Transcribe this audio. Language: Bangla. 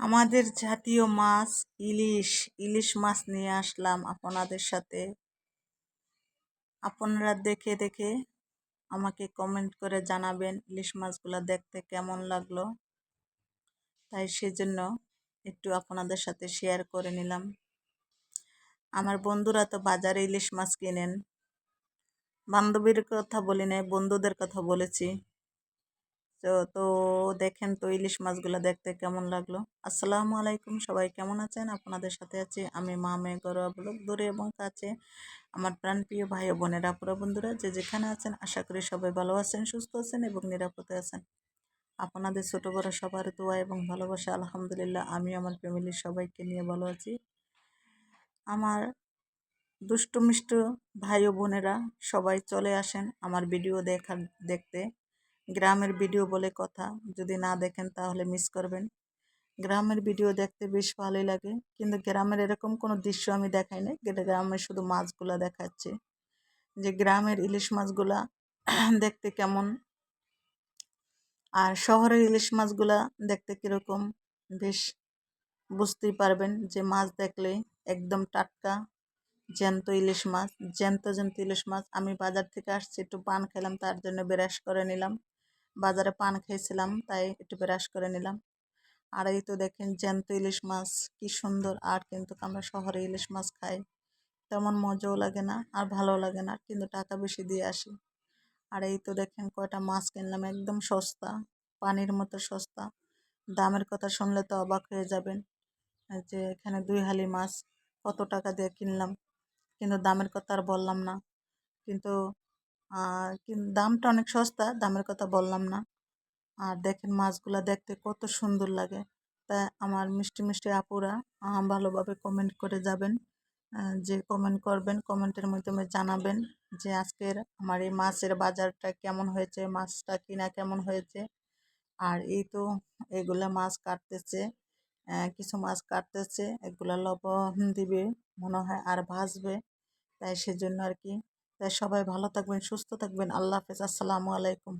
আমাদের জাতীয় মাছ ইলিশ। ইলিশ মাছ নিয়ে আসলাম আপনাদের সাথে। আপনারা দেখে দেখে আমাকে কমেন্ট করে জানাবেন ইলিশ মাছগুলো দেখতে কেমন লাগলো। তাই সেজন্য একটু আপনাদের সাথে শেয়ার করে নিলাম। আমার বন্ধুরা তো বাজারে ইলিশ মাছ কিনেন। বান্ধবীর কথা বলি নাই, বন্ধুদের কথা বলেছি। তো দেখেন তো ইলিশ মাছগুলো দেখতে কেমন লাগলো। আসসালামু আলাইকুম, সবাই কেমন আছেন? আপনাদের সাথে আছি আমি মা মেয়ে ঘরোয়া ব্লগ। দূরে এবং কাছে আমার প্রাণপ্রিয় ভাই ও বোনেরা, আপুরা বন্ধুরা যে যেখানে আছেন, আশা করি সবাই ভালো আছেন, সুস্থ আছেন এবং নিরাপদে আছেন। আপনাদের ছোট বড় সবার দোয়া এবং ভালোবাসা আলহামদুলিল্লাহ আমি আমার ফ্যামিলির সবাইকে নিয়ে ভালো আছি। আমার দুষ্টু মিষ্টু ভাই ও বোনেরা সবাই চলে আসেন আমার ভিডিও দেখতে। গ্রামের ভিডিও বলে কথা, যদি না দেখেন তাহলে মিস করবেন। গ্রামের ভিডিও দেখতে বেশ ভালোই লাগে, কিন্তু গ্রামের এরকম কোনো দৃশ্য আমি দেখাই না। গ্রামের শুধু মাছগুলা দেখাচ্ছে, যে গ্রামের ইলিশ মাছগুলা দেখতে কেমন আর শহরের ইলিশ মাছগুলা দেখতে কীরকম বেশ বুঝতেই পারবেন। যে মাছ দেখলে একদম টাটকা জ্যান্ত ইলিশ মাছ, জ্যান্ত জ্যান্ত ইলিশ মাছ। আমি বাজার থেকে আসছি, একটু পান খেলাম, তার জন্য ব্রাশ করে নিলাম। বাজারে পান খেয়েছিলাম তাই একটু ব্রাশ করে নিলাম। আর এই তো দেখেন জ্যান্ত ইলিশ মাছ কি সুন্দর। আর কিন্তু আমরা শহরে ইলিশ মাছ খাই, তেমন মজাও লাগে না আর ভালো লাগে না, কিন্তু টাকা বেশি দিয়ে আসি। আর এই তো দেখেন কয়টা মাছ কিনলাম, একদম সস্তা, পানির মতো সস্তা। দামের কথা শুনলে তো অবাক হয়ে যাবেন, যে এখানে 2 হালি মাছ কত টাকা দিয়ে কিনলাম, কিন্তু দামের কথা আর বললাম না। কিন্তু দামটা অনেক সস্তা, দামের কথা বললাম না। আর দেখেন মাছগুলা দেখতে কত সুন্দর লাগে। তাই আমার মিষ্টি মিষ্টি আপুরা ভালোভাবে কমেন্ট করে যাবেন। যে কমেন্ট করবেন, কমেন্টের মাধ্যমে জানাবেন যে আজকের আমার এই মাছের বাজারটা কেমন হয়েছে, মাছটা কিনা কেমন হয়েছে। আর এই তো এগুলা মাছ কাটতেছে, কিছু মাছ কাটতেছে, এগুলা লবণ দিবে মনে হয় আর ভাজবে, তাই সেজন্য আর কি। তাই সবাই ভালো থাকবেন, সুস্থ থাকবেন। আল্লাহ হাফেজ, আসসালামু আলাইকুম।